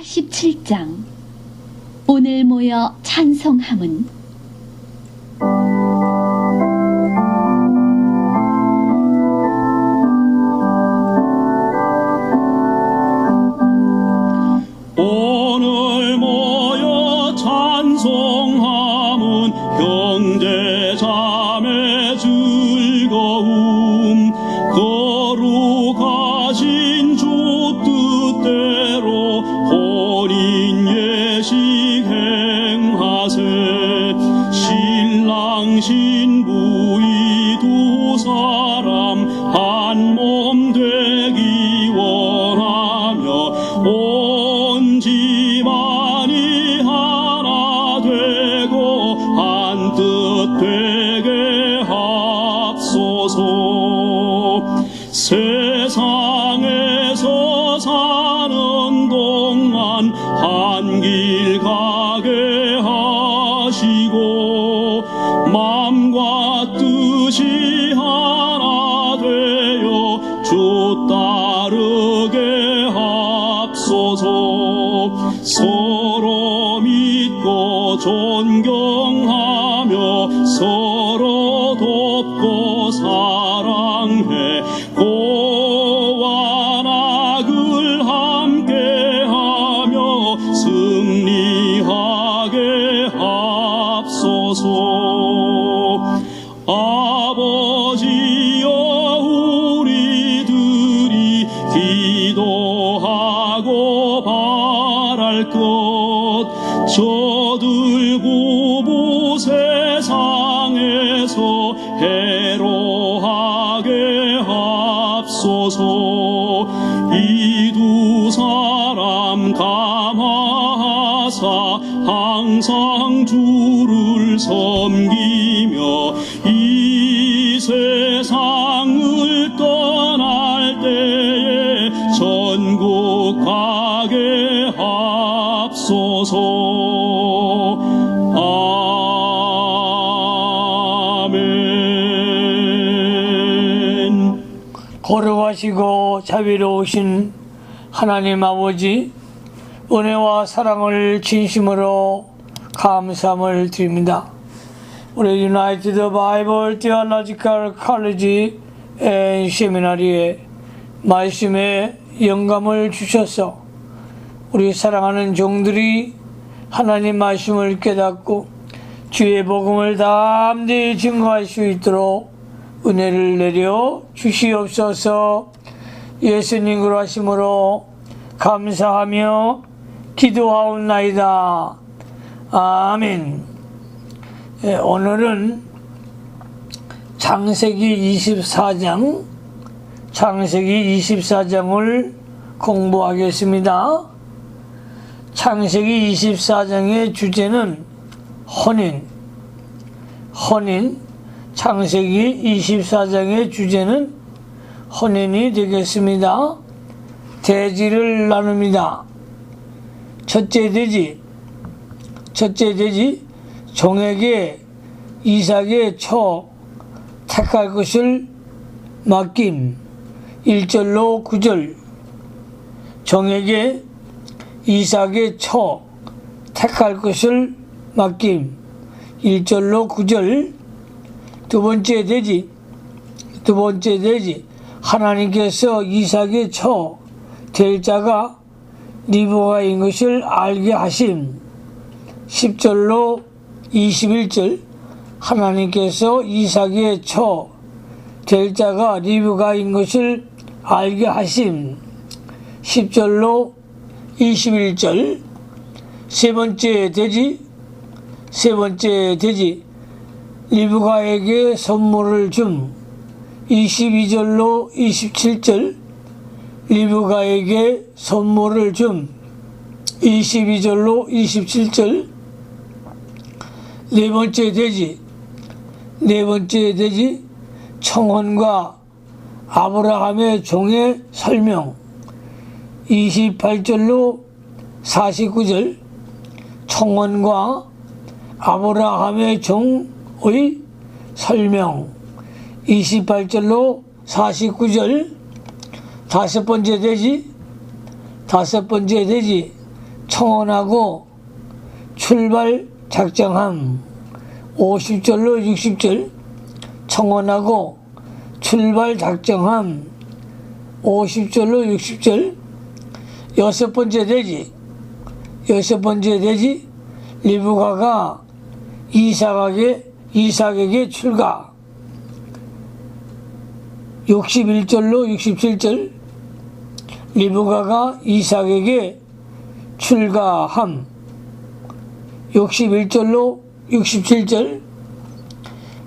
87장. 오늘 모여 찬송함은 오늘 모여 찬송함은 형제 자매 즐거움 거룩하신 주 뜻대로 혼인 예식 행하세 신랑 신부 이 두 사람 한 몸 되기 원하며 온 집안이 하나 되고 한 뜻 되게 합소서. 세상에서 사는 동안 한 길 가게 하시고 마음과 뜻이 하나 되어 주 따르게 합소서. 서로 믿고 존경하며 서로 돕고 사랑해 고와 낙을 함께하며 승리하게 합소서. 아버지여 우리들이 기도하고 바랄 것 저들 부부 세상에서 해로하게 합소서. 이 두 사람 감화하사 항상 주를 섬기며 이 세상을 떠날 때에 천국 가게 합소서. 아멘. 거룩하시고 자비로우신 하나님 아버지, 은혜와 사랑을 진심으로 감사함을 드립니다. 우리 유나이티드 바이블 티올로지컬 컬리지 앤 세미나리에 말씀에 영감을 주셔서 우리 사랑하는 종들이 하나님 말씀을 깨닫고 주의 복음을 담대히 증거할 수 있도록 은혜를 내려 주시옵소서. 예수님으로 하심으로 감사하며 기도하옵나이다. 아멘. 오늘은 창세기 24장을 공부하겠습니다. 창세기 24장의 주제는 혼인. 창세기 24장의 주제는 혼인이 되겠습니다. 대지를 나눕니다. 첫째 대지 종에게 이삭의 처 택할 것을 맡김. 1절로 9절. 종에게 이삭의 처 택할 것을 맡김. 1절로 9절. 두 번째 대지 하나님께서 이삭의 처 될 자가 리브가인 것을 알게 하심. 10절로 21절. 하나님께서 이삭의 처 될 자가 리브가인 것을 알게 하심. 10절로 21절. 세 번째 대지 리브가에게 선물을 줌. 22절로 27절. 리브가에게 선물을 줌. 22절로 27절. 네 번째 대지 청혼과 아브라함의 종의 설명. 28절로 49절. 청혼과 아브라함의 종의 설명. 28절로 49절. 다섯 번째 대지 청원하고 출발 작정함. 50절로 60절 청원하고 출발 작정함. 50절로 60절 여섯 번째 돼지 리브가가 이삭에게 출가. 61절로 67절 리브가가 이삭에게 출가함. 61절로 67절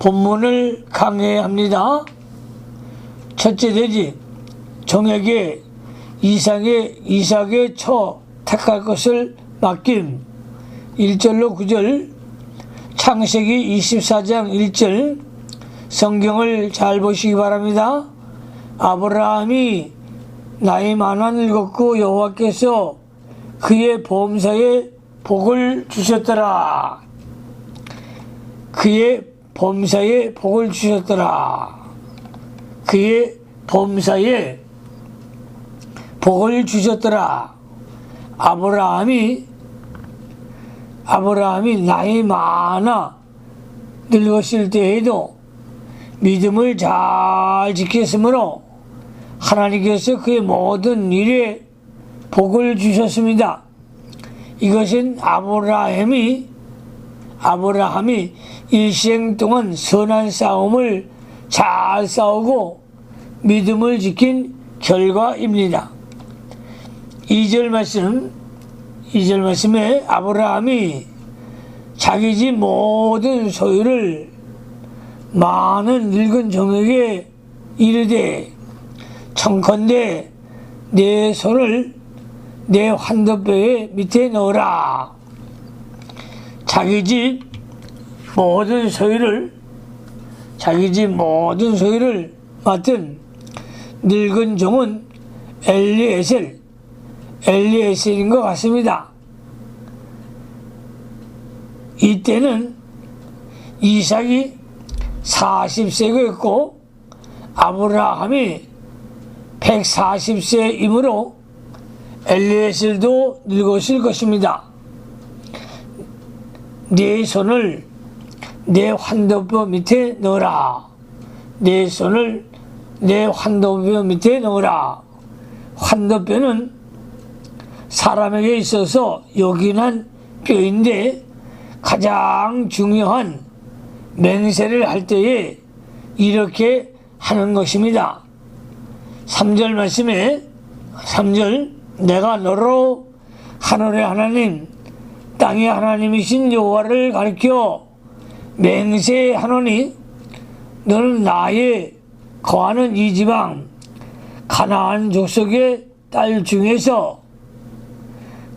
본문을 강해합니다. 첫째 돼지 종에게 이삭의 처 택할 것을 맡김. 1절로 9절 창세기 24장 1절 성경을 잘 보시기 바랍니다. 아브라함이 나이 많아 늙었고 여호와께서 그의 범사에 복을 주셨더라. 그의 범사에 복을 주셨더라. 그의 범사에 복을 주셨더라. 아브라함이 나이 많아 늙었을 때에도 믿음을 잘 지켰으므로 하나님께서 그의 모든 일에 복을 주셨습니다. 이것은 아브라함이 일생 동안 선한 싸움을 잘 싸우고 믿음을 지킨 결과입니다. 2절 말씀에 아브라함이 자기 집 모든 소유를 많은 늙은 종에게 이르되 청컨대 내 손을 내 환도뼈의 밑에 넣어라. 자기 집 모든 소유를 맡은 늙은 종은 엘리에셀인 것 같습니다. 이때는 이삭이 40세였고 아브라함이 140세이므로 엘리에셀도 늙었을 것입니다. 내 손을 내 환도뼈 밑에 넣어라. 내 손을 내 환도뼈 밑에 넣어라. 환도뼈는 사람에게 있어서 요긴한 뼈인데 가장 중요한 맹세를 할 때에 이렇게 하는 것입니다. 3절 말씀에 3절 내가 너로 하늘의 하나님 땅의 하나님이신 여호와를 가리켜 맹세하노니 너는 나의 거하는 이 지방 가나안 족속의 딸 중에서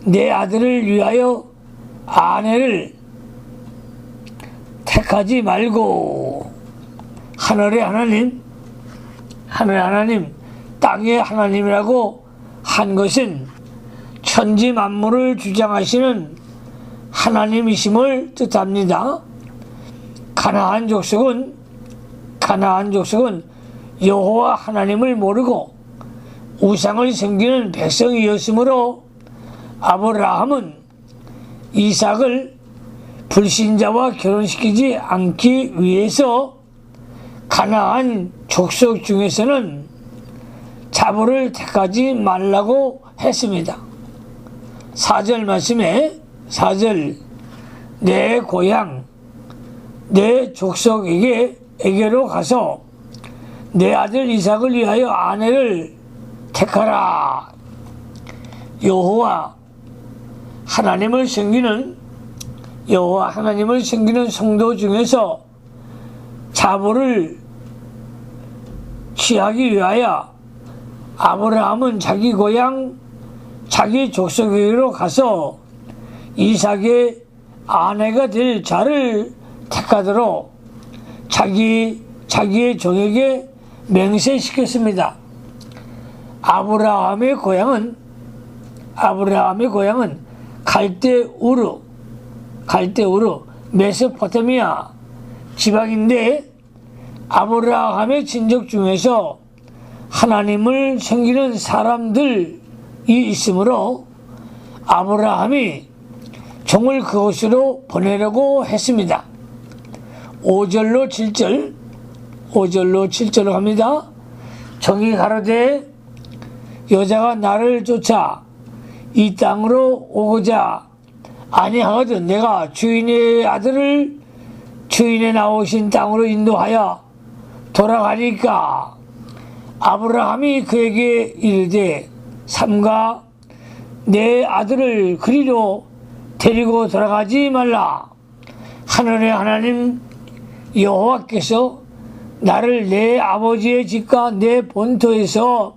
내 아들을 위하여 아내를 택하지 말고. 하늘의 하나님 땅의 하나님이라고 한 것은 천지 만물을 주장하시는 하나님이심을 뜻합니다. 가나안 족속은 여호와 하나님을 모르고 우상을 섬기는 백성이었으므로 아브라함은 이삭을 불신자와 결혼시키지 않기 위해서 가나안 족속 중에서는 자보를 택하지 말라고 했습니다. 4절 말씀에 4절 내 고향 내 족속에게로 가서 내 아들 이삭을 위하여 아내를 택하라. 여호와 하나님을 섬기는 성도 중에서 자보를 취하기 위하여 아브라함은 자기 고향 자기 족속에게로 가서 이삭의 아내가 될 자를 택하도록 자기의 종에게 맹세시켰습니다. 아브라함의 고향은 갈대우르 메소포타미아 지방인데 아브라함의 친족 중에서 하나님을 섬기는 사람들이 있으므로 아브라함이 종을 그곳으로 보내려고 했습니다. 5절로 7절 합니다. 종이 가로되 여자가 나를 쫓아 이 땅으로 오고자 아니하거든 내가 주인의 아들을 주인의 나오신 땅으로 인도하여 돌아가니까 아브라함이 그에게 이르되 삼가 내 아들을 그리로 데리고 돌아가지 말라. 하늘의 하나님 여호와께서 나를 내 아버지의 집과 내 본토에서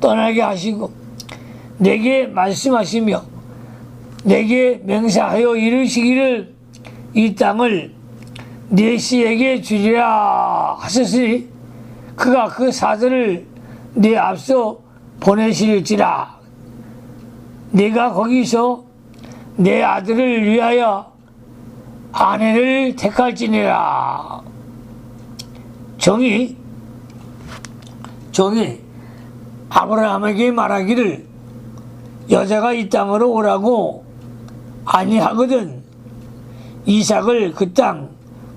떠나게 하시고 내게 말씀하시며 내게 맹세하여 이르시기를 이 땅을 네 씨에게 주리라 하셨으니 그가 그 사들을 네 앞서 보내실지라. 네가 거기서 내 아들을 위하여 아내를 택할지니라. 종이 아브라함에게 말하기를 여자가 이 땅으로 오라고 아니하거든 이삭을 그 땅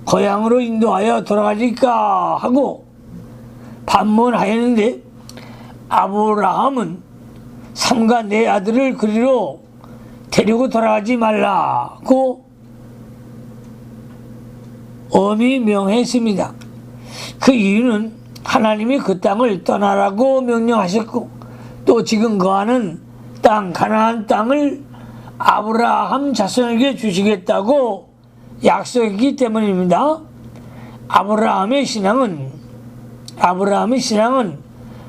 고향으로 인도하여 돌아가니까 하고 반문하였는데 아브라함은 삼가 내 아들을 그리로 데리고 돌아가지 말라고 엄히 명했습니다. 그 이유는 하나님이 그 땅을 떠나라고 명령하셨고 또 지금 거하는 땅 가나안 땅을 아브라함 자손에게 주시겠다고 약속했기 때문입니다. 아브라함의 신앙은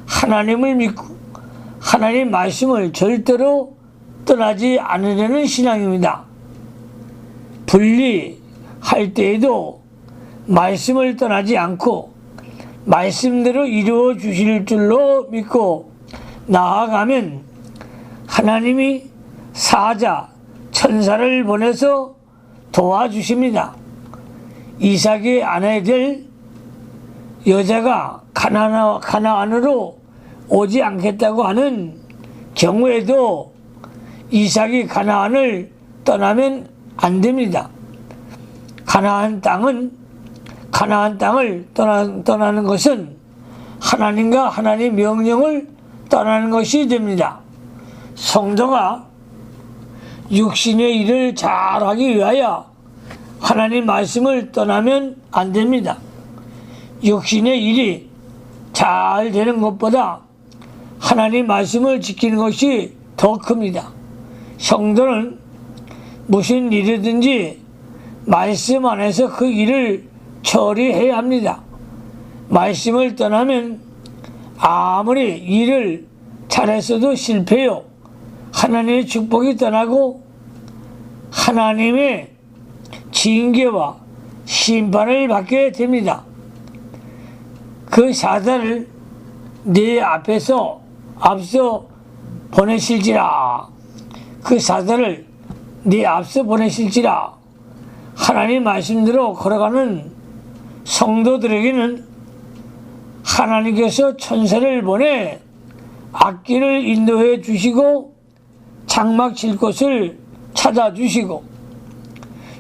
하나님을 믿고 하나님 말씀을 절대로 떠나지 않으려는 신앙입니다. 분리할 때에도 말씀을 떠나지 않고 말씀대로 이루어 주실 줄로 믿고 나아가면 하나님이 사자, 천사를 보내서 도와주십니다. 이삭의 아내 될 여자가 가나안으로 오지 않겠다고 하는 경우에도 이삭이 가나안을 떠나면 안 됩니다. 가나안 땅을 떠나는 것은 하나님과 하나님 명령을 떠나는 것이 됩니다. 성도가 육신의 일을 잘하기 위하여 하나님 말씀을 떠나면 안 됩니다. 육신의 일이 잘 되는 것보다 하나님 말씀을 지키는 것이 더 큽니다. 성도는 무슨 일이든지 말씀 안에서 그 일을 처리해야 합니다. 말씀을 떠나면 아무리 일을 잘했어도 실패요. 하나님의 축복이 떠나고 하나님의 징계와 심판을 받게 됩니다. 그 사단을 네 앞서 보내실지라. 그 사단을 네 앞서 보내실지라. 하나님 말씀대로 걸어가는 성도들에게는 하나님께서 천사를 보내 앞길을 인도해 주시고 장막 칠 곳을 찾아주시고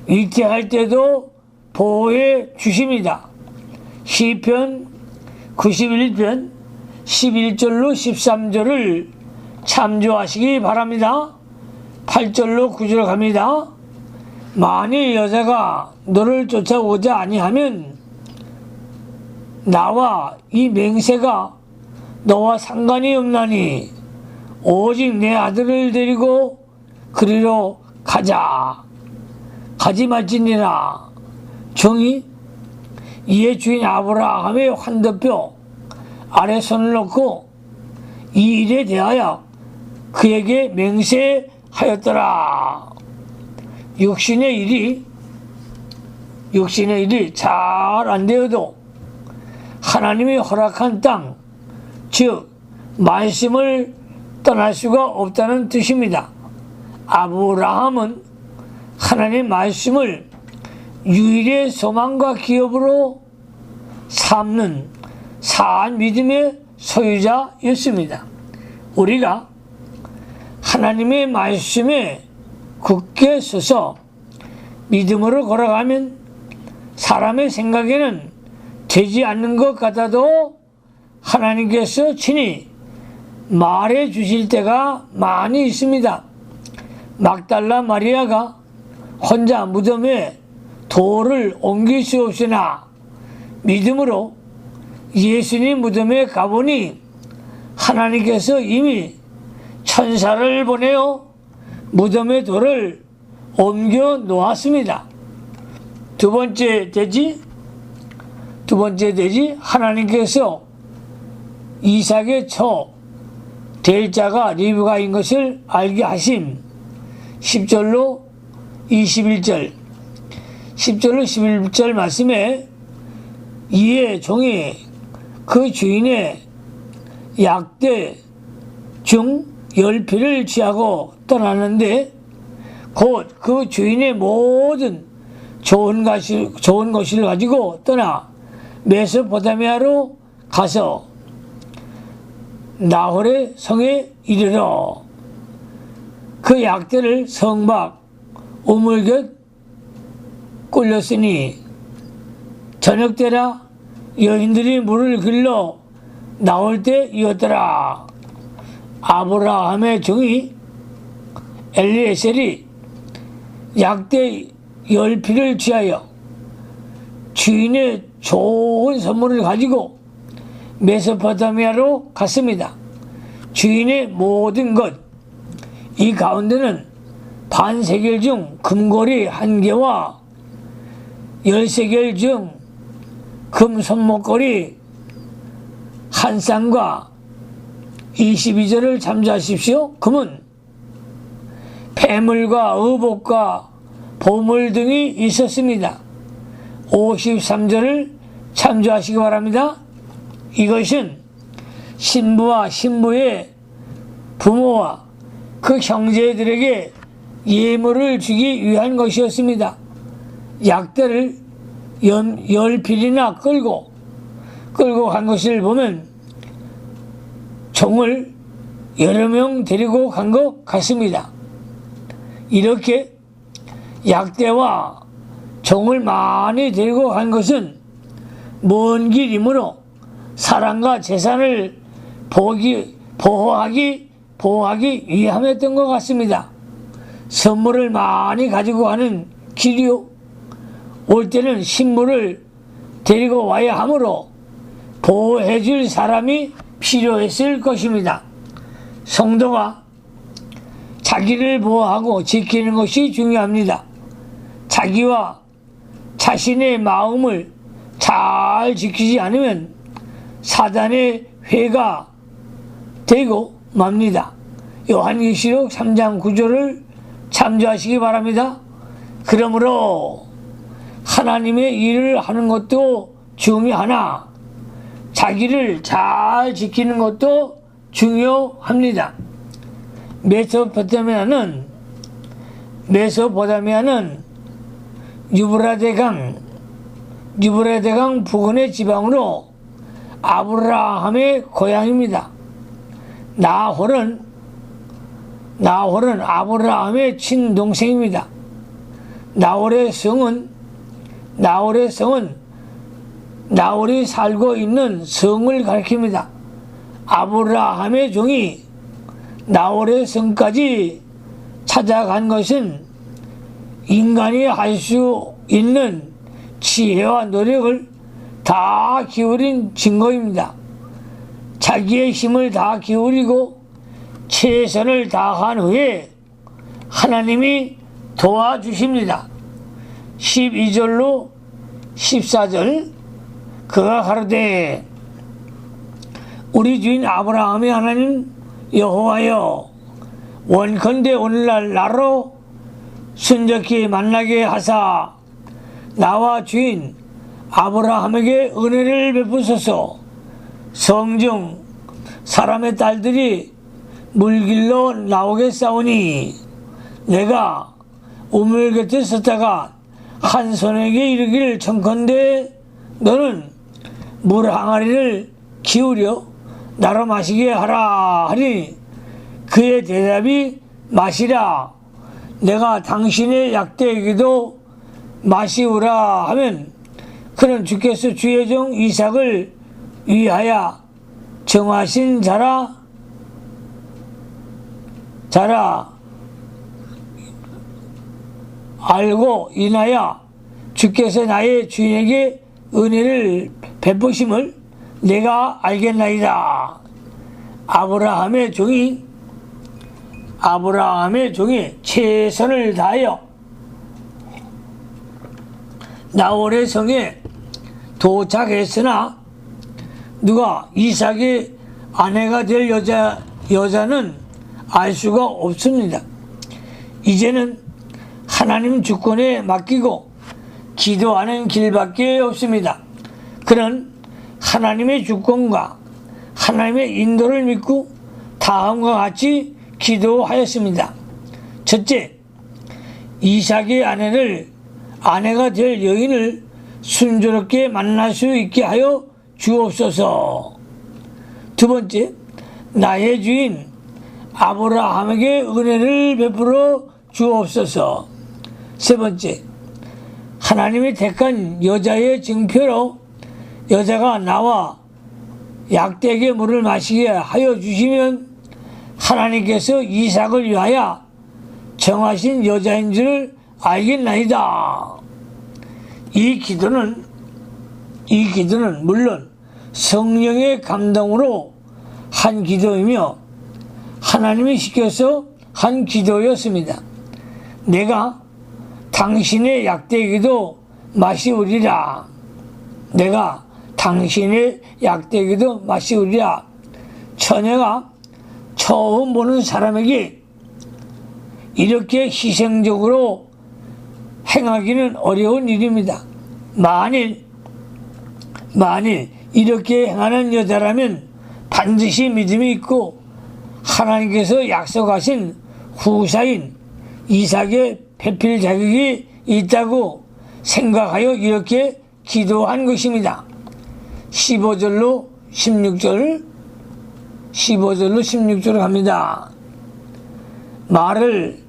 위태할 때도 보호해 주십니다. 시편 91편 11절로 13절을 참조하시기 바랍니다. 8절로 9절 갑니다. 만일 여자가 너를 쫓아오자 아니하면 나와 이 맹세가 너와 상관이 없나니 오직 내 아들을 데리고 그리로 가지 말지니라. 종이 이에 주인 아브라함의 환도표 아래 손을 놓고 이 일에 대하여 그에게 맹세하였더라. 육신의 일이 잘 안 되어도 하나님이 허락한 땅, 즉 말씀을 떠날 수가 없다는 뜻입니다. 아브라함은 하나님 말씀을 유일의 소망과 기업으로 삼는 사한 믿음의 소유자였습니다. 우리가 하나님의 말씀에 굳게 서서 믿음으로 걸어가면 사람의 생각에는 되지 않는 것 같아도 하나님께서 친히 말해 주실 때가 많이 있습니다. 막달라 마리아가 혼자 무덤에 돌을 옮길 수 없으나 믿음으로 예수님 무덤에 가보니 하나님께서 이미 천사를 보내어 무덤의 돌을 옮겨 놓았습니다. 두 번째 대지 하나님께서 이삭의 처 될 자가 리브가인 것을 알게 하심. 10절로 11절 말씀에 이에 종이 그 주인의 약대 중 10피를 취하고 떠났는데 곧 그 주인의 모든 좋은 것을 가지고 떠나 메소포타미아로 가서 나홀의 성에 이르러 그 약대를 성 밖 우물 곁 꿀렸으니 저녁 때라 여인들이 물을 길러 나올 때이었더라. 아브라함의 종이 엘리에셀이 약대 10피를 취하여 주인의 좋은 선물을 가지고 메소포타미아로 갔습니다. 주인의 모든 것, 이 가운데는 반세겔 중 금고리 1개와 10세겔 중 금 손목걸이 1쌍과 22절을 참조하십시오. 금은 폐물과 의복과 보물 등이 있었습니다. 53절을 참조하시기 바랍니다. 이것은 신부와 신부의 부모와 그 형제들에게 예물을 주기 위한 것이었습니다. 약대를 10필이나 끌고 간 것을 보면 종을 여러 명 데리고 간 것 같습니다. 이렇게 약대와 종을 많이 데리고 간 것은 먼 길이므로 사람과 재산을 보호하기 위함이었던 것 같습니다. 선물을 많이 가지고 가는 길이요. 올 때는 신부를 데리고 와야 하므로 보호해 줄 사람이 필요했을 것입니다. 성도가 자기를 보호하고 지키는 것이 중요합니다. 자기와 자신의 마음을 잘 지키지 않으면 사단의 회가 되고 맙니다. 요한계시록 3장 9절을 참조하시기 바랍니다. 그러므로 하나님의 일을 하는 것도 중요하나 자기를 잘 지키는 것도 중요합니다. 메소포타미아는 유브라데강 부근의 지방으로 아브라함의 고향입니다. 나홀은 아브라함의 친동생입니다. 나홀의 성은 나홀이 살고 있는 성을 가리킵니다. 아브라함의 종이 나홀의 성까지 찾아간 것은 인간이 할 수 있는 지혜와 노력을 다 기울인 증거입니다. 자기의 힘을 다 기울이고 최선을 다한 후에 하나님이 도와주십니다. 12절로 14절 그가 가로되 우리 주인 아브라함의 하나님 여호와여 원컨대 오늘날 나로 순적히 만나게 하사 나와 주인 아브라함에게 은혜를 베푸소서. 성중 사람의 딸들이 물길로 나오겠사오니 내가 우물 곁에 섰다가 한 손에게 이르기를 청컨대 너는 물 항아리를 기울여 나로 마시게 하라 하니 그의 대답이 마시라. 내가 당신의 약대에게도 마시우라 하면 그는 주께서 주의 종 이삭을 위하여 정하신 자라 알고 인하여 주께서 나의 주인에게 은혜를 베푸심을 내가 알겠나이다. 아브라함의 종이 최선을 다하여 나홀의 성에 도착했으나 누가 이삭의 아내가 될 여자는 알 수가 없습니다. 이제는 하나님 주권에 맡기고 기도하는 길밖에 없습니다. 그는 하나님의 주권과 하나님의 인도를 믿고 다음과 같이 기도하였습니다. 첫째, 이삭의 아내가 될 여인을 순조롭게 만날 수 있게 하여 주옵소서. 두 번째, 나의 주인 아브라함에게 은혜를 베풀어 주옵소서. 세 번째, 하나님이 택한 여자의 증표로 여자가 나와 약대에게 물을 마시게 하여 주시면 하나님께서 이삭을 위하여 정하신 여자인 줄 알겠나이다. 이 기도는 물론 성령의 감동으로 한 기도이며 하나님이 시켜서 한 기도였습니다. 내가 당신의 약대에게도 마시우리라. 내가 당신의 약대에게도 마시우리라. 처녀가 처음 보는 사람에게 이렇게 희생적으로 행하기는 어려운 일입니다. 만일 이렇게 행하는 여자라면 반드시 믿음이 있고 하나님께서 약속하신 후사인 이삭의 배필 자격이 있다고 생각하여 이렇게 기도한 것입니다. 15절로 16절 갑니다. 말을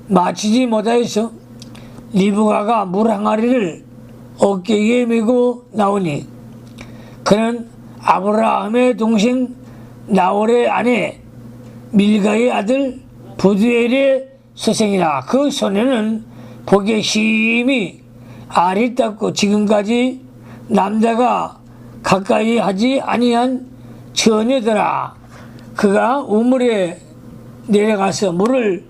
마치지 못하여서 리브가가 물 항아리를 어깨에 메고 나오니 그는 아브라함의 동생 나홀의 아내 밀가의 아들 부두엘의 서생이라. 그 소녀는 보기에 심히 알이 닦고 지금까지 남자가 가까이 하지 아니한 처녀더라. 그가 우물에 내려가서 물을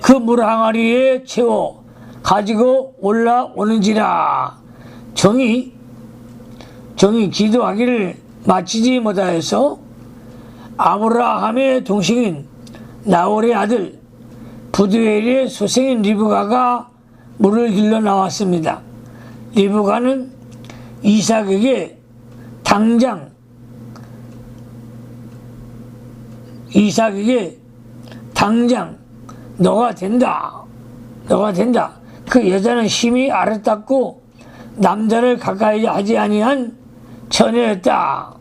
그 물 항아리에 채워 가지고 올라오는지라. 종이 기도하기를 마치지 못하여서 아브라함의 동생인 나홀의 아들 부두엘의 소생인 리브가가 물을 길러 나왔습니다. 리브가는 이삭에게 당장 너가 된다. 그 여자는 심히 아름답고 남자를 가까이 하지 아니한 처녀였다.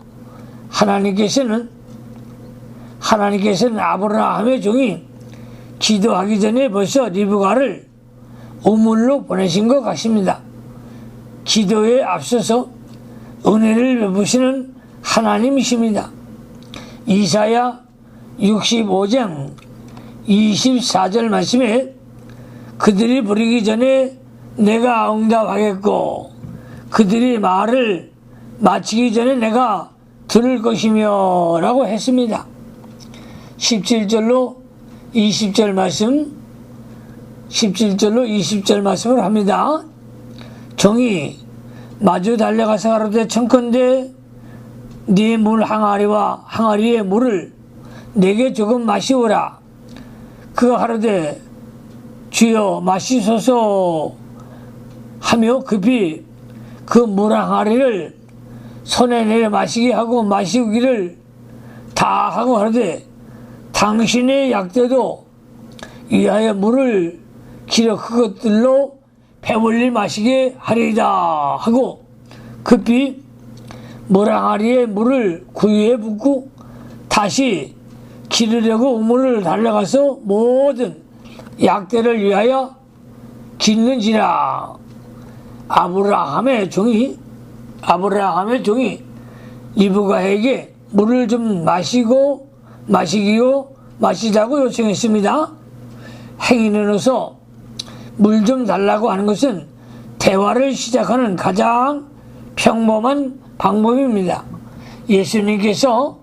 하나님께서는 아브라함의 종이 기도하기 전에 벌써 리브가를 우물로 보내신 것 같습니다. 기도에 앞서서 은혜를 베푸시는 하나님이십니다. 이사야 65장 24절 말씀에 그들이 부르기 전에 내가 응답하겠고 그들이 말을 마치기 전에 내가 들을 것이며 라고 했습니다. 17절로 20절 말씀을 합니다. 종이 마주 달려가서 가로되 청컨대 네 물 항아리와 항아리의 물을 내게 조금 마시오라. 그가 가로되 주여 마시소서 하며 급히 그 물 항아리를 손에 내려 마시게 하고 마시기를 다 하고 가로되 당신의 약대도 위하여 물을 길어 그것들로 배불리 마시게 하리이다 하고 급히 물 항아리에 물을 구유에 붓고 다시 기르려고 우물을 달려가서 모든 약대를 위하여 깃는지라. 아브라함의 종이 리브가에게 물을 좀 마시자고 요청했습니다. 행인으로서 물 좀 달라고 하는 것은 대화를 시작하는 가장 평범한 방법입니다. 예수님께서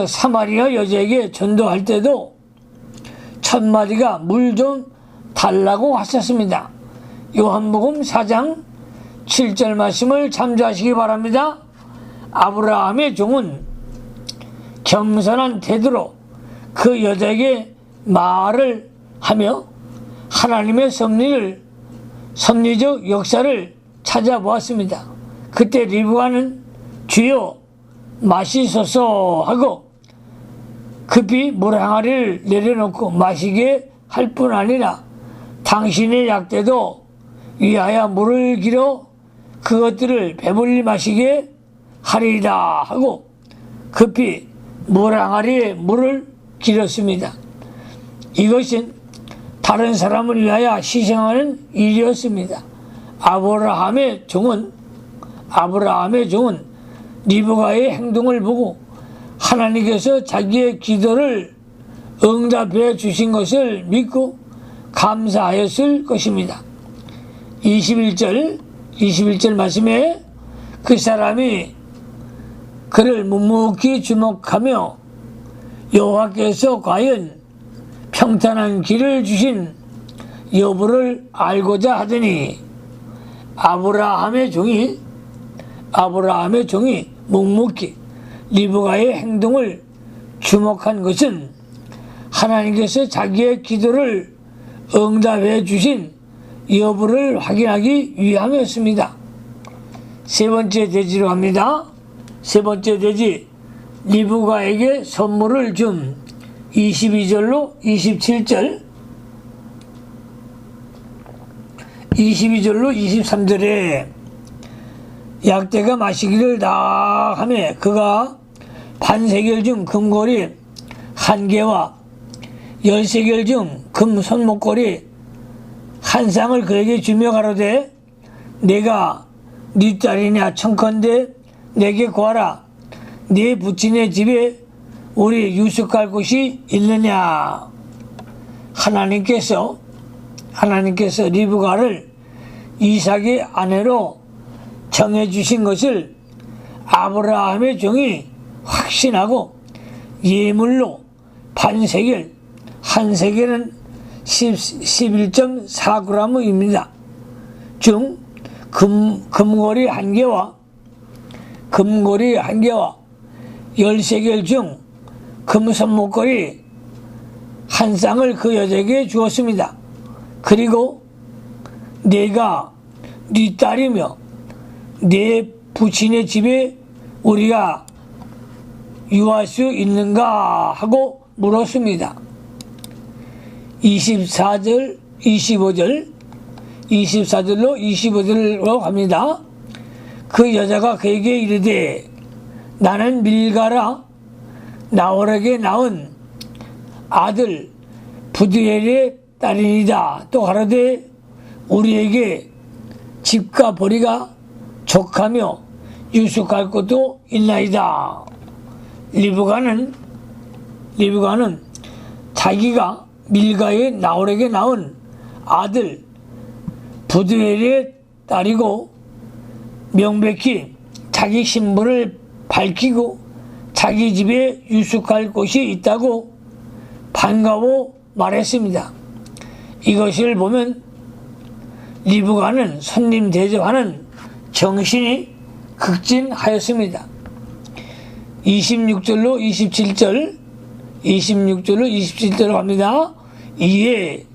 사마리아 여자에게 전도할 때도 첫 마디가 물 좀 달라고 하셨습니다. 요한복음 4장 7절 말씀을 참조하시기 바랍니다. 아브라함의 종은 겸손한 태도로 그 여자에게 말을 하며 하나님의 섭리적 역사를 찾아보았습니다. 그때 리브가는 주여 마시소서 하고 급히 물 항아리를 내려놓고 마시게 할 뿐 아니라 당신의 약대도 위하여 물을 길어 그것들을 배불리 마시게 하리이다 하고 급히 물 항아리에 물을 길었습니다. 이것은 다른 사람을 위하여 희생하는 일이었습니다. 아브라함의 종은 리브가의 행동을 보고 하나님께서 자기의 기도를 응답해 주신 것을 믿고 감사하였을 것입니다. 21절 말씀에 그 사람이 그를 묵묵히 주목하며 여호와께서 과연 평탄한 길을 주신 여부를 알고자 하더니 아브라함의 종이 묵묵히 리브가의 행동을 주목한 것은 하나님께서 자기의 기도를 응답해 주신 여부를 확인하기 위함이었습니다. 세 번째 대지로 갑니다. 세 번째 대지, 리브가에게 선물을 준 22절로 27절, 22절로 23절에 약대가 마시기를 다 하며 그가 반세겔 중 금고리 1개와 10세겔 중 금 손목걸이 1쌍을 그에게 주며 가로되 내가 네 딸이냐 청컨대 내게 구하라. 네 부친의 집에 우리 유숙할 곳이 있느냐. 하나님께서 리브가를 이삭의 아내로 정해주신 것을 아브라함의 종이 확신하고 예물로 반세겔, 한 세겔은 11.4g입니다. 중 금고리 1개와 10세겔 중 금손목걸이 1쌍을 그 여자에게 주었습니다. 그리고 내가 네 딸이며 네 부친의 집에 우리가 유할 수 있는가 하고 물었습니다. 24절, 24절로 25절로 갑니다. 그 여자가 그에게 이르되 나는 밀가라 나홀에게 낳은 아들 부두엘의 딸이니이다. 또 가로되 우리에게 집과 보리가 족하며 유숙할 곳도 있나이다. 리브가는 자기가 밀가의 나홀에게 낳은 아들 부두엘의 딸이고 명백히 자기 신분을 밝히고 자기 집에 유숙할 곳이 있다고 반가워 말했습니다. 이것을 보면 리브가는 손님 대접하는 정신이 극진하였습니다. 26절로 27절로 갑니다. 이에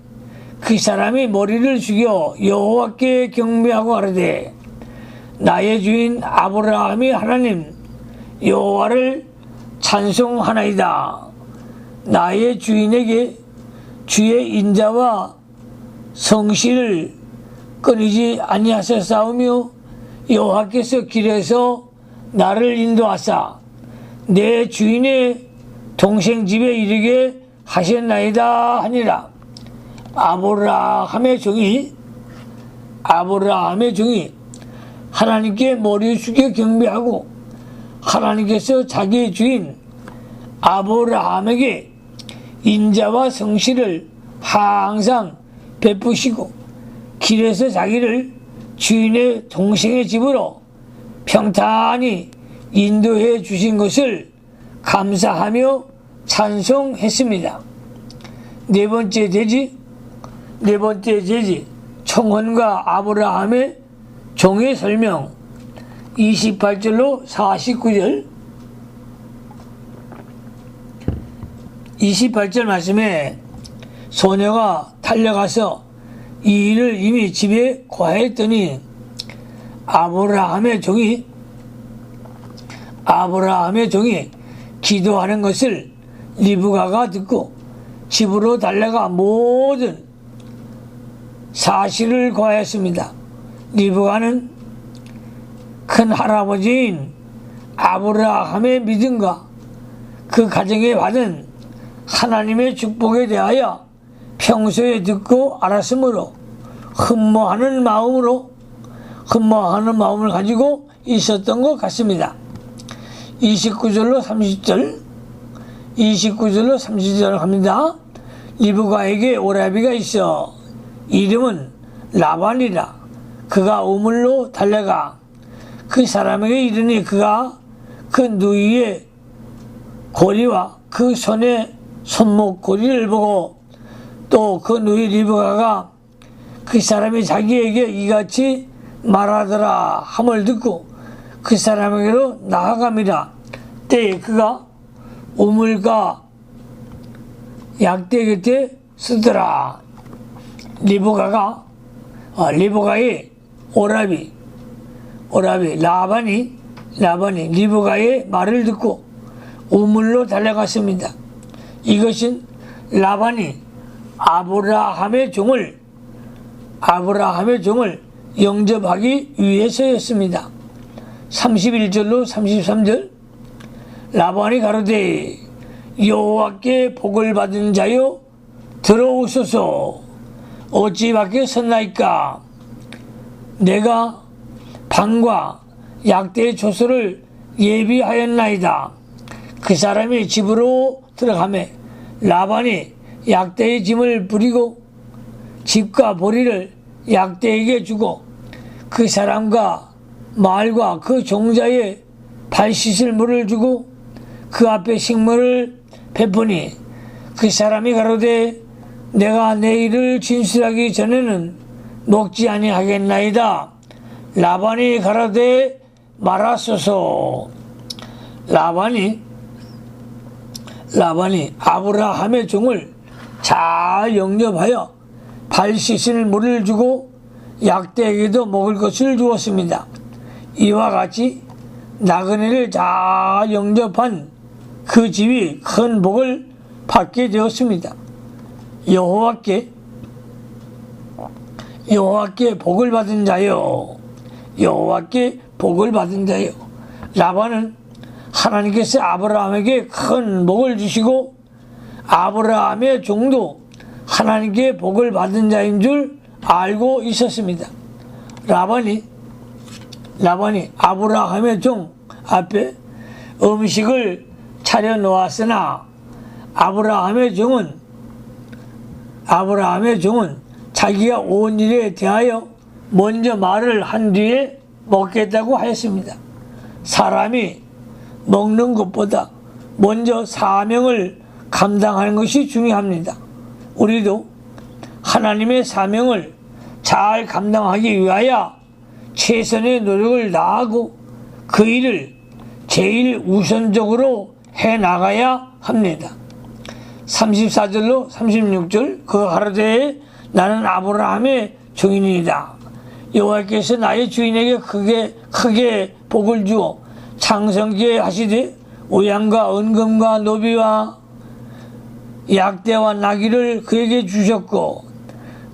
그 사람이 머리를 숙여 여호와께 경배하고 가로되 나의 주인 아브라함이 하나님 여호와를 찬송하나이다. 나의 주인에게 주의 인자와 성실을 끊이지 아니하셨사오며 여호와께서 길에서 나를 인도하사 내 주인의 동생 집에 이르게 하셨나이다 하니라. 아브라함의 종이 하나님께 머리 숙여 경배하고 하나님께서 자기의 주인 아브라함에게 인자와 성실을 항상 베푸시고 길에서 자기를 주인의 동생의 집으로 평탄히 인도해 주신 것을 감사하며 찬송했습니다. 네 번째 제지 청혼과 아브라함의 종의 설명 28절로 49절 28절 말씀에 소녀가 달려가서 이 일을 이미 집에 고하였더니 아브라함의 종이 기도하는 것을 리브가가 듣고 집으로 달려가 모든 사실을 고하였습니다. 리브가는 큰 할아버지인 아브라함의 믿음과 그 가정에 받은 하나님의 축복에 대하여 평소에 듣고 알았으므로 흠모하는 마음을 가지고 있었던 것 같습니다. 29절로 30절 합니다. 리브가에게 오라비가 있어 이름은 라반이라. 그가 우물로 달려가 그 사람에게 이르니 그가 그 누이의 고리와 그 손의 손목 고리를 보고 또 그 누이 리브가가 그 사람이 자기에게 이같이 말하더라 함을 듣고 그 사람에게로 나아갑니다. 때에 그가 우물가 약대 곁에 쓰더라. 리브가의 오라비 라반이 리브가의 말을 듣고 우물로 달려갔습니다. 이것은 라반이 아브라함의 종을 영접하기 위해서였습니다. 31절로 33절 라반이 가로되 여호와께 복을 받은 자여 들어오소서. 어찌 밖에 섰나이까. 내가 방과 약대의 조소를 예비하였나이다. 그 사람이 집으로 들어가매 라반이 약대의 짐을 부리고 집과 보리를 약대에게 주고 그 사람과 말과 그 종자의 발 씻을 물을 주고 그 앞에 식물을 베푸니 그 사람이 가로되 내가 내일을 진술하기 전에는 먹지 아니하겠나이다. 라반이 가로되 말하소서. 라반이 아브라함의 종을 잘 영접하여 발 씻을 물을 주고 약대에게도 먹을 것을 주었습니다. 이와 같이 나그네를 잘 영접한 그 집이 큰 복을 받게 되었습니다. 여호와께 복을 받은 자요. 라반은 하나님께서 아브라함에게 큰 복을 주시고 아브라함의 종도 하나님께 복을 받은 자인 줄 알고 있었습니다. 라반이 아브라함의 종 앞에 음식을 차려 놓았으나 아브라함의 종은 자기가 온 일에 대하여 먼저 말을 한 뒤에 먹겠다고 하였습니다. 사람이 먹는 것보다 먼저 사명을 감당하는 것이 중요합니다. 우리도 하나님의 사명을 잘 감당하기 위하여 최선의 노력을 다하고 그 일을 제일 우선적으로 해나가야 합니다. 34절로 36절 그가 가로되 나는 아브라함의 종이니이다. 여호와께서 나의 주인에게 크게 복을 주어 창성케 하시되 우양과 은금과 노비와 약대와 나귀를 그에게 주셨고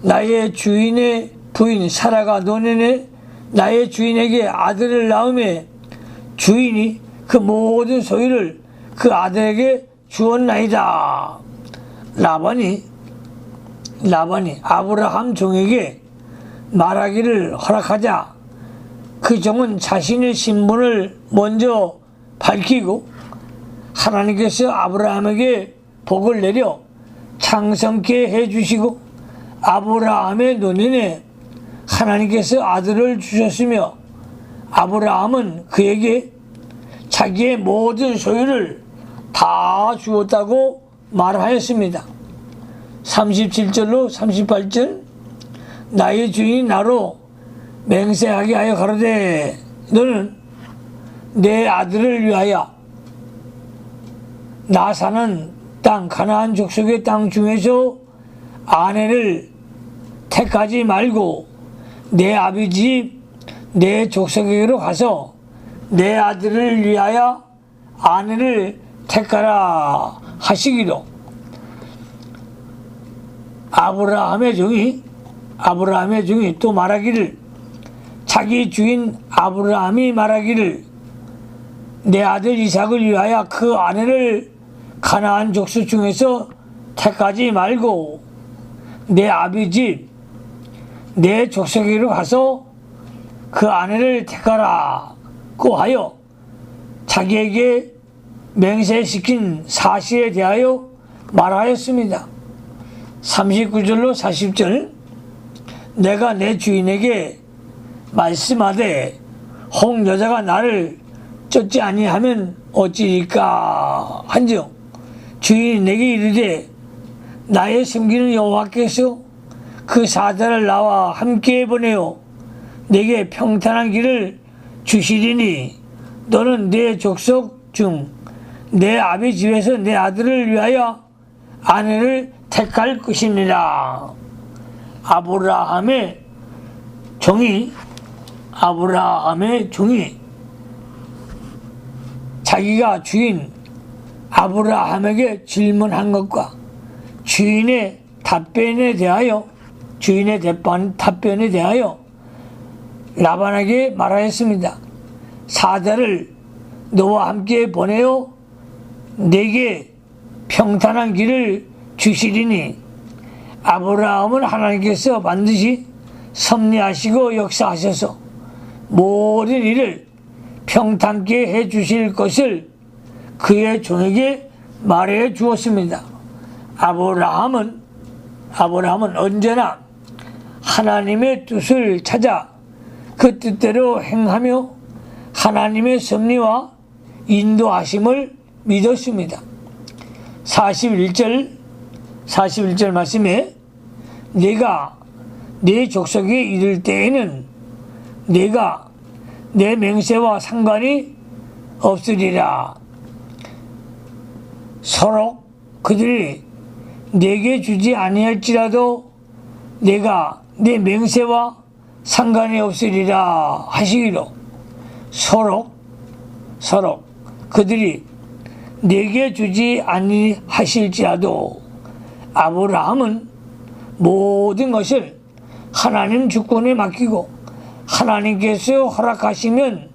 나의 주인의 부인 사라가 노년에 나의 주인에게 아들을 낳음에 주인이 그 모든 소유를 그 아들에게 주었나이다. 라반이 아브라함 종에게 말하기를 허락하자 그 종은 자신의 신분을 먼저 밝히고 하나님께서 아브라함에게 복을 내려 창성케 해주시고 아브라함의 노년에 하나님께서 아들을 주셨으며 아브라함은 그에게 자기의 모든 소유를 다 주었다고 말하였습니다. 37절로 38절 나의 주인이 나로 맹세하게 하여 가로되 너는 내 아들을 위하여 나 사는 땅 가나안 족속의 땅 중에서 아내를 택하지 말고 내 아버지 집 내 족속에게로 가서 내 아들을 위하여 아내를 택하라 하시기로 아브라함의 종이 또 말하기를 자기 주인 아브라함이 말하기를 내 아들 이삭을 위하여 그 아내를 가나안 족속 중에서 택하지 말고 내 아버지 집 내 족속에게로 가서 그 아내를 택하라고 하여 자기에게 맹세시킨 사실에 대하여 말하였습니다. 39절로 40절 내가 내 주인에게 말씀하되 혹 여자가 나를 쫓지 아니하면 어찌리까 한즉 주인이 내게 이르되 나의 섬기는 여호와께서 그 사자를 나와 함께 보내어 내게 평탄한 길을 주시리니 너는 내 족속 중 내 아비 집에서 내 아들을 위하여 아내를 택할 것이니라. 아브라함의 종이 자기가 주인 아브라함에게 질문한 것과 주인의 답변에 대하여 라반에게 말하였습니다. 사자를 너와 함께 보내어 내게 평탄한 길을 주시리니 아브라함은 하나님께서 반드시 섭리하시고 역사하셔서 모든 일을 평탄케 해 주실 것을 그의 종에게 말해 주었습니다. 아브라함은 언제나 하나님의 뜻을 찾아 그 뜻대로 행하며 하나님의 섭리와 인도하심을 믿었습니다. 41절 말씀에 내가 내 족속에 이를 때에는 내가 내 맹세와 상관이 없으리라. 서로 그들이 내게 주지 아니할지라도 내가 내 맹세와 상관이 없으리라 하시기로 서로 그들이 내게 주지 아니하실지라도 아브라함은 모든 것을 하나님 주권에 맡기고 하나님께서 허락하시면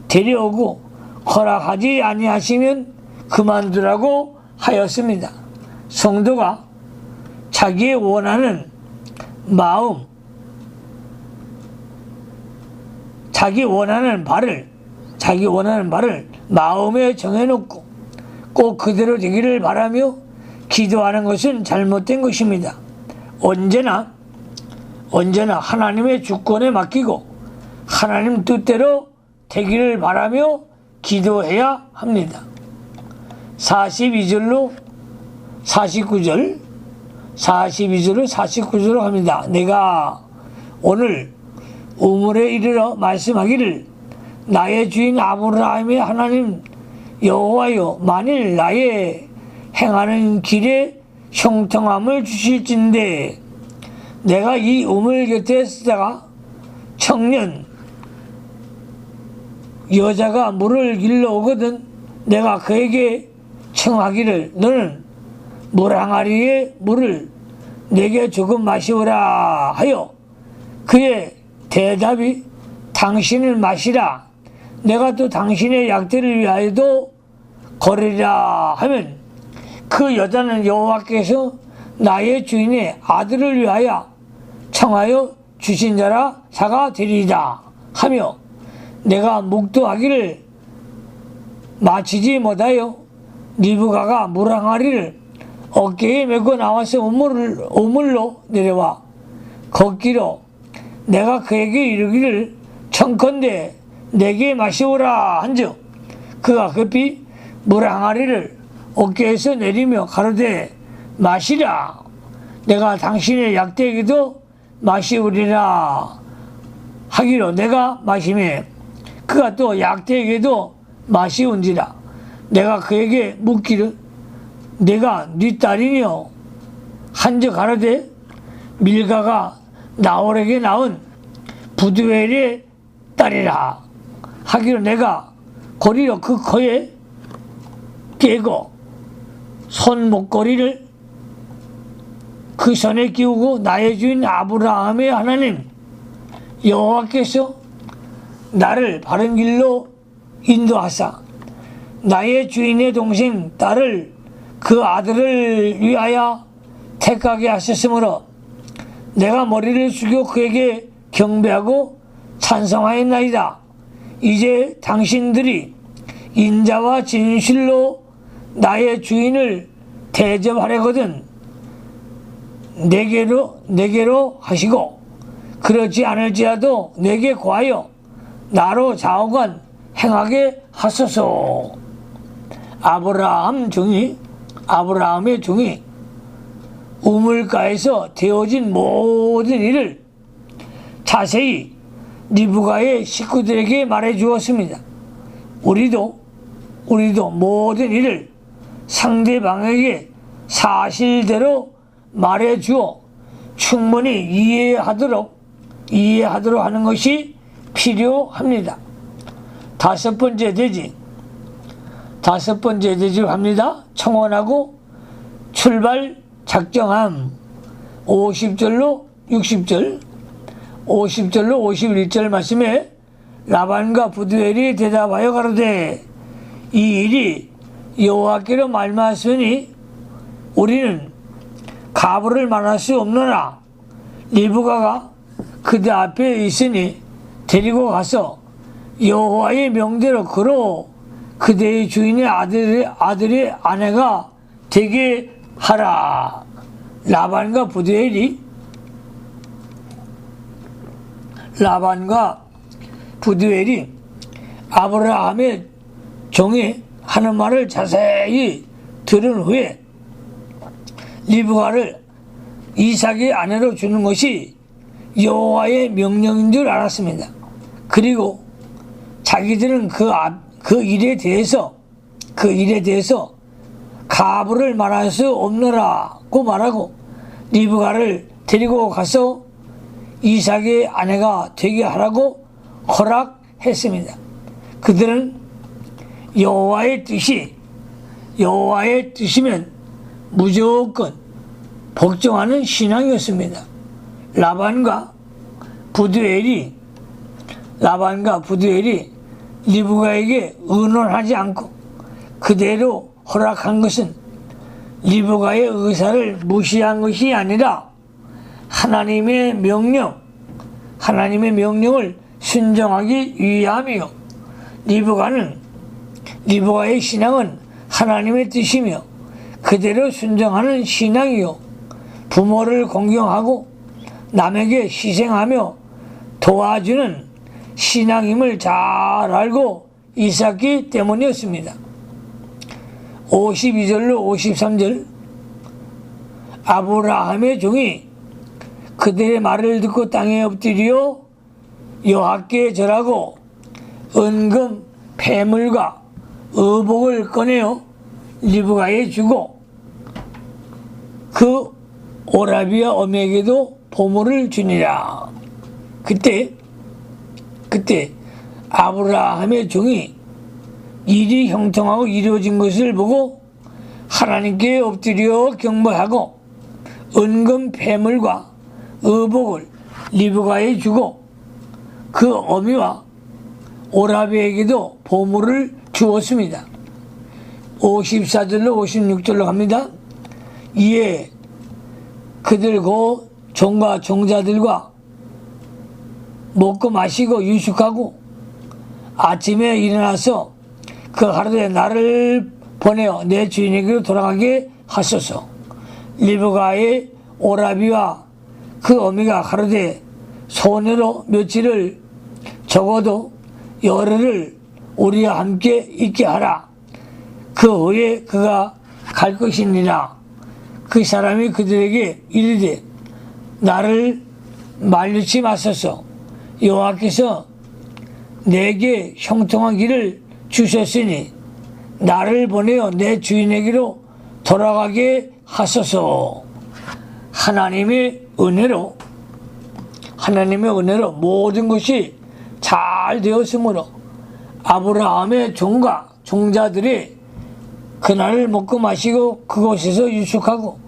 데려오고 허락하지 아니하시면 그만두라고 하였습니다. 성도가 자기의 원하는 마음, 자기 원하는 바를 마음에 정해놓고 꼭 그대로 되기를 바라며 기도하는 것은 잘못된 것입니다. 언제나 하나님의 주권에 맡기고 하나님 뜻대로 되기를 바라며 기도해야 합니다. 42절로 49절로 합니다. 내가 오늘 우물에 이르러 말씀하기를 나의 주인 아브라함의 하나님 여호와여 만일 나의 행하는 길에 형통함을 주실진데 내가 이 우물 곁에 쓰다가 청년 여자가 물을 길러 오거든 내가 그에게 청하기를 너는 물 항아리에 물을 내게 조금 마시오라 하여 그의 대답이 당신을 마시라 내가 또 당신의 약들을 위하여도 거르리라 하면 그 여자는 여호와께서 나의 주인의 아들을 위하여 청하여 주신 자라 사가 되리이다 하며 내가 묵도하기를 마치지 못하여 리브가가 물 항아리를 어깨에 메고 나와서 우물로 내려와 걷기로 내가 그에게 이르기를 청컨대 내게 마시오라 한즉 그가 급히 물 항아리를 어깨에서 내리며 가로되 마시라 내가 당신의 약대에게도 마시우리라 하기로 내가 마시매 그가 또 약대에게도 마시운지라 내가 그에게 묻기를 내가 네 딸이뇨 한즉 가로되 밀가가 나홀에게 낳은 부두엘의 딸이라 하기로 내가 고리로 그 코에 깨고 손목걸이를 그 손에 끼우고 나의 주인 아브라함의 하나님 여호와께서 나를 바른 길로 인도하사 나의 주인의 동생 딸을 그 아들을 위하여 택하게 하셨으므로 내가 머리를 숙여 그에게 경배하고 찬송하였나이다. 이제 당신들이 인자와 진실로 나의 주인을 대접하려거든 내게로 하시고 그렇지 않을지라도 내게 구하여 나로 좌우간 행하게 하소서. 아브라함의 종이 우물가에서 되어진 모든 일을 자세히 리브가의 식구들에게 말해 주었습니다. 우리도 모든 일을 상대방에게 사실대로 말해 주어 충분히 이해하도록 하는 것이 필요합니다. 다섯 번째 대집 합니다. 청혼하고 출발 작정함. 50절로 60절 50절로 51절 말씀에 라반과 부두엘이 대답하여 가로되 이 일이 여호와께로 말미암았으니 우리는 가부를 만날 수 없노라. 리브가가 그들 앞에 있으니 데리고 가서 여호와의 명대로 그로 그대의 주인의 아들의 아내가 되게 하라. 라반과 부두엘이 아브라함의 종이 하는 말을 자세히 들은 후에 리브가를 이삭의 아내로 주는 것이 여호와의 명령인 줄 알았습니다. 그리고 자기들은 그 일에 대해서 가부를 말할 수 없노라고 말하고 리브가를 데리고 가서 이삭의 아내가 되게 하라고 허락했습니다. 그들은 여호와의 뜻이면 무조건 복종하는 신앙이었습니다. 라반과 부두엘이 리브가에게 의논하지 않고 그대로 허락한 것은 리브가의 의사를 무시한 것이 아니라 하나님의 명령을 순종하기 위함이요. 리브가의 신앙은 하나님의 뜻이며 그대로 순종하는 신앙이요. 부모를 공경하고 남에게 희생하며 도와주는 신앙임을 잘 알고 있었기 때문이었습니다. 52절로 53절 아브라함의 종이 그들의 말을 듣고 땅에 엎드려 여호와께 절하고 은금 폐물과 의복을 꺼내어 리브가에 주고 그 오라비아 어미에게도 보물을 주니라. 그때 아브라함의 종이 일이 형통하고 이루어진 것을 보고 하나님께 엎드려 경배하고 은금 폐물과 의복을 리브가에 주고 그 어미와 오라비에게도 보물을 주었습니다. 54절로 56절로 갑니다. 이에 그들 고 종과 종자들과 먹고 마시고 유숙하고 아침에 일어나서 그 하루에 나를 보내어 내 주인에게로 돌아가게 하소서. 리브가의 오라비와 그 어미가 가로되 소녀로 며칠을 적어도 열흘을 우리와 함께 있게 하라. 그 후에 그가 갈 것이니라. 그 사람이 그들에게 이르되 나를 말리지 마소서. 여호와께서 내게 형통한 길을 주셨으니 나를 보내어 내 주인에게로 돌아가게 하소서. 하나님의 은혜로 모든 것이 잘 되었으므로 아브라함의 종과 종자들이 그날을 먹고 마시고 그곳에서 유숙하고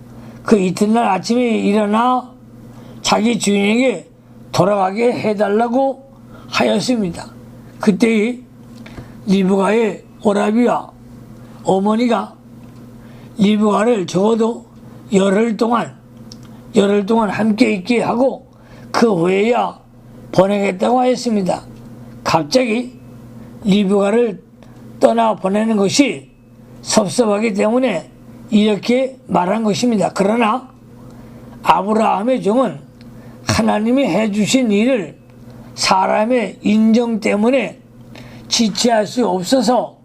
그 이튿날 아침에 일어나 자기 주인에게 돌아가게 해달라고 하였습니다. 그때의 리브가의 오라비와 어머니가 리브가를 적어도 열흘 동안 함께 있게 하고 그 후에야 보내겠다고 하였습니다. 갑자기 리브가를 떠나 보내는 것이 섭섭하기 때문에 이렇게 말한 것입니다. 그러나 아브라함의 종은 하나님이 해주신 일을 사람의 인정 때문에 지체할 수 없어서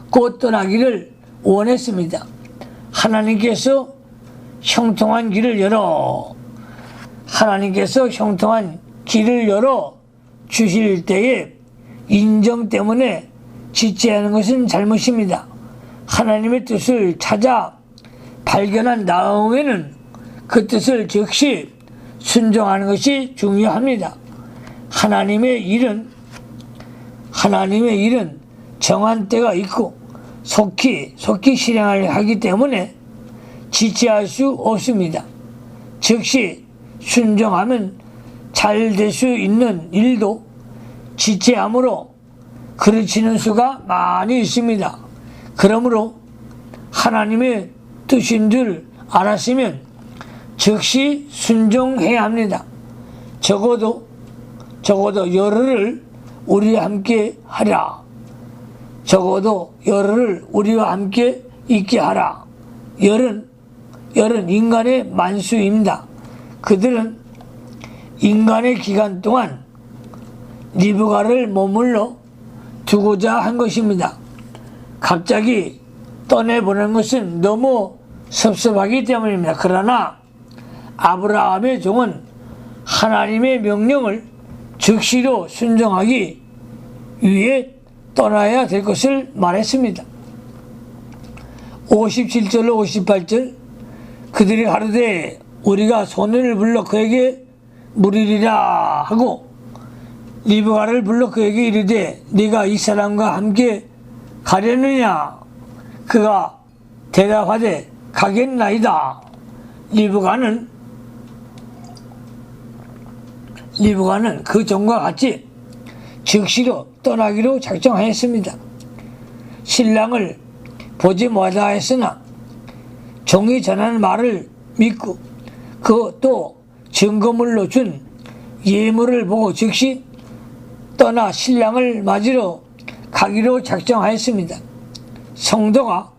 곧 떠나기를 원했습니다. 하나님께서 형통한 길을 열어 주실 때에 인정 때문에 지체하는 것은 잘못입니다. 하나님의 뜻을 찾아 발견한 다음에는 그 뜻을 즉시 순종하는 것이 중요합니다. 하나님의 일은 정한 때가 있고 속히 실행을 하기 때문에 지체할 수 없습니다. 즉시 순종하면 잘 될 수 있는 일도 지체함으로 그르치는 수가 많이 있습니다. 그러므로 하나님의 뜻인 줄 알았으면 즉시 순종해야 합니다. 적어도 열흘을 우리와 함께 하라. 적어도 열흘을 우리와 함께 있게 하라. 열은 인간의 만수입니다. 그들은 인간의 기간 동안 리브가를 머물러 두고자 한 것입니다. 갑자기 떠내보낸 것은 너무 섭섭하기 때문입니다. 그러나 아브라함의 종은 하나님의 명령을 즉시로 순종하기 위해 떠나야 될 것을 말했습니다. 57절로 58절 그들이 가로되 우리가 소년을 불러 그에게 물으리라 하고 리브가를 불러 그에게 이르되 네가 이 사람과 함께 가려느냐. 그가 대답하되 가겠나이다. 리브가는 그 종과 같이 즉시로 떠나기로 작정하였습니다. 신랑을 보지 못하였으나 종이 전하는 말을 믿고 그 또 증거물로 준 예물을 보고 즉시 떠나 신랑을 맞으러 가기로 작정하였습니다. 성도가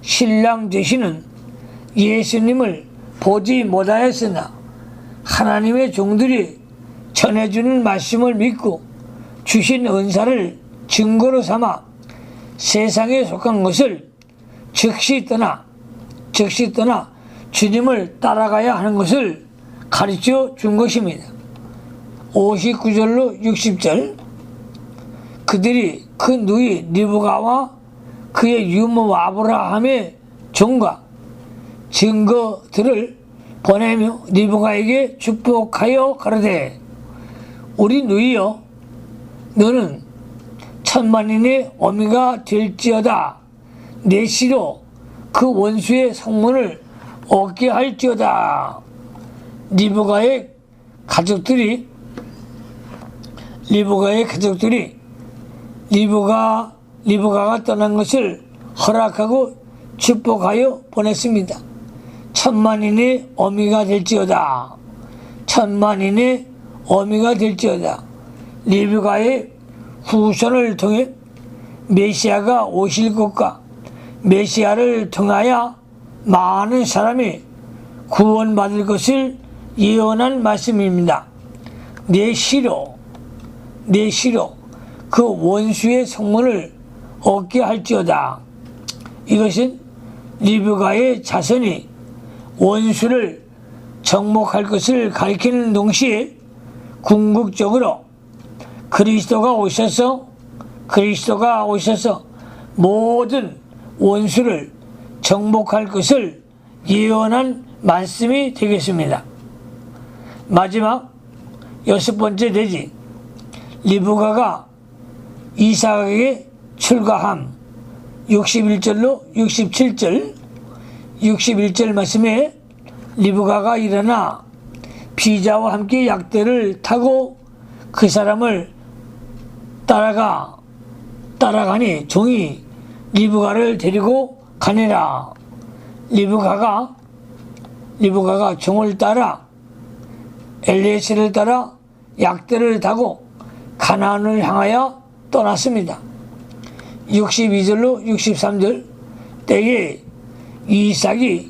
신랑 되시는 예수님을 보지 못하였으나 하나님의 종들이 전해주는 말씀을 믿고 주신 은사를 증거로 삼아 세상에 속한 것을 즉시 떠나 주님을 따라가야 하는 것을 가르쳐 준 것입니다. 59절로 60절 그들이 그 누이 리브가와 그의 유모 아브라함의 종과 증거들을 보내며 리브가에게 축복하여 가로되 우리 누이여 너는 천만인의 어미가 될지어다. 내 시로 그 원수의 성문을 얻게 할지어다. 리브가의 가족들이 리브가가 떠난 것을 허락하고 축복하여 보냈습니다. 천만인의 어미가 될지어다. 천만인의 어미가 될지어다. 리브가의 후손을 통해 메시아가 오실 것과 메시아를 통하여 많은 사람이 구원받을 것을 예언한 말씀입니다. 내 시로 그 원수의 성문을 얻게 할지어다. 이것은 리브가의 자손이 원수를 정복할 것을 가리키는 동시에 궁극적으로 그리스도가 오셔서 모든 원수를 정복할 것을 예언한 말씀이 되겠습니다. 마지막 6번째 대지, 리브가가 이삭에게 출가함. 61절로 67절 61절 말씀에 리브가가 일어나 비자와 함께 약대를 타고 그 사람을 따라가니 종이 리브가를 데리고 가니라. 리브가가 종을 따라 엘리에셀을 따라 약대를 타고 가나안을 향하여 떠났습니다. 62절로 63절 때에 이삭이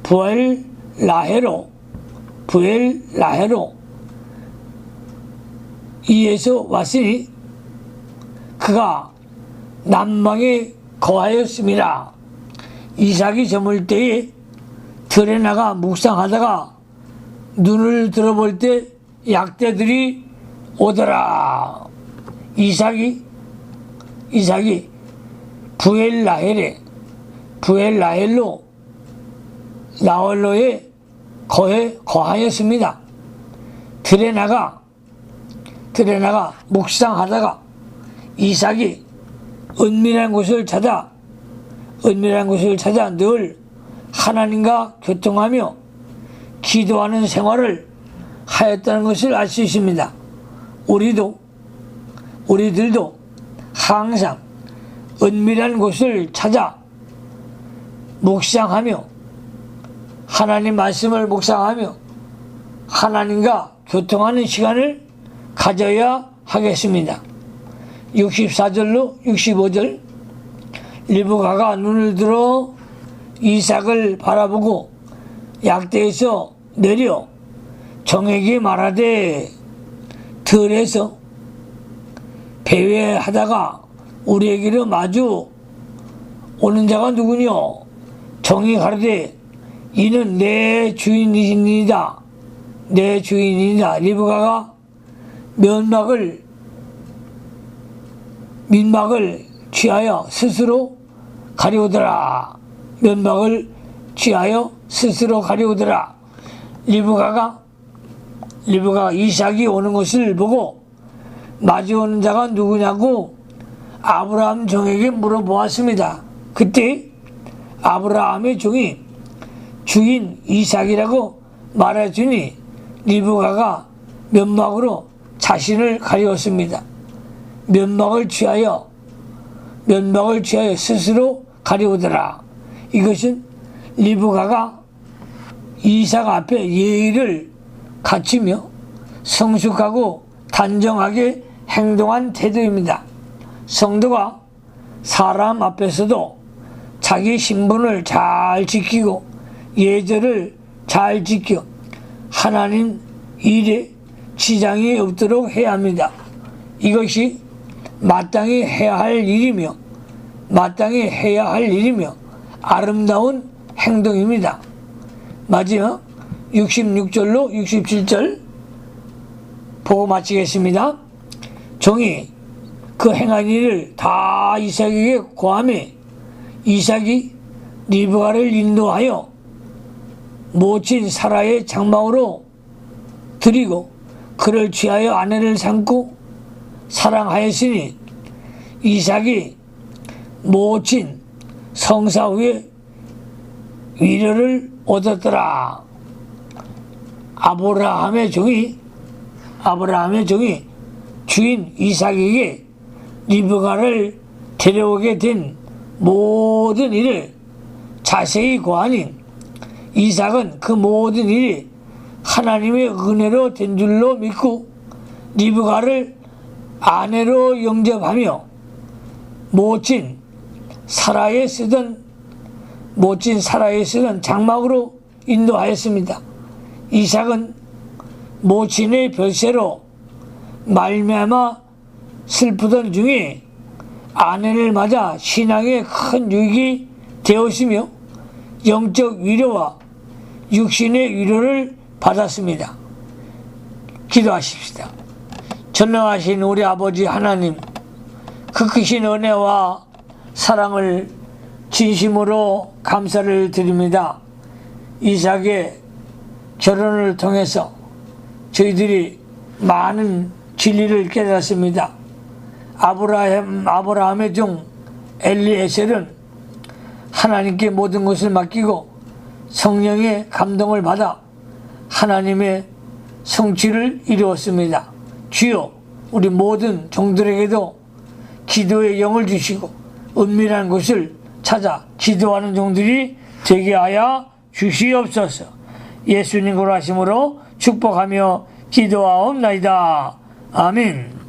부엘라헤로 이에서 왔으니 그가 남방에 거하였습니다. 이삭이 저물 때에 들에 나가 묵상하다가 눈을 들어볼 때 약대들이 오더라. 이삭이 부엘라헬로 나홀로에 거하였습니다. 들에 나가 묵상하다가 이삭이 은밀한 곳을 찾아 늘 하나님과 교통하며 기도하는 생활을 하였다는 것을 알 수 있습니다. 우리들도 항상 은밀한 곳을 찾아 묵상하며 하나님 말씀을 묵상하며 하나님과 교통하는 시간을 가져야 하겠습니다. 64절로 65절 리브가가 눈을 들어 이삭을 바라보고 약대에서 내려 종에게 말하되 들에서 배회하다가 우리에게로 마주 오는 자가 누구뇨? 종이 가로되 이는 내 주인이니이다. 리브가가 민막을 취하여 스스로 가려오더라. 리브가가 이삭이 오는 것을 보고 마주오는 자가 누구냐고 아브라함 종에게 물어보았습니다. 그때 아브라함의 종이 주인 이삭이라고 말해주니 리브가가 면막으로 자신을 가리웠습니다. 면막을 취하여 스스로 가리우더라. 이것은 리브가가 이삭 앞에 예의를 갖추며 성숙하고 단정하게 행동한 태도입니다. 성도가 사람 앞에서도 자기 신분을 잘 지키고 예절을 잘 지켜 하나님 일에 지장이 없도록 해야 합니다. 이것이 마땅히 해야 할 일이며 아름다운 행동입니다. 마지막 66절로 67절 보고 마치겠습니다. 종이 그 행한 일을 다 이삭에게 고하매 이삭이 리브가를 인도하여 모친 사라의 장막으로 드리고 그를 취하여 아내를 삼고 사랑하였으니 이삭이 모친 성사 후에 위로를 얻었더라. 아브라함의 종이 주인 이삭에게 리브가를 데려오게 된 모든 일을 자세히 고하니 이삭은 그 모든 일이 하나님의 은혜로 된 줄로 믿고 리브가를 아내로 영접하며 모친 사라에 쓰던 장막으로 인도하였습니다. 이삭은 모친의 별세로 말미암아 슬프던 중에 아내를 맞아 신앙에 큰 유익이 되었으며 영적 위로와 육신의 위로를 받았습니다. 기도하십시다. 전능하신 우리 아버지 하나님, 그 크신 은혜와 사랑을 진심으로 감사를 드립니다. 이삭의 결혼을 통해서 저희들이 많은 진리를 깨달았습니다. 아브라함의 종 엘리에셀은 하나님께 모든 것을 맡기고 성령의 감동을 받아 하나님의 성취를 이루었습니다. 주여, 우리 모든 종들에게도 기도의 영을 주시고 은밀한 곳을 찾아 기도하는 종들이 되게 하여 주시옵소서. 예수님 그러하심으로 축복하며 기도하옵나이다. 아멘.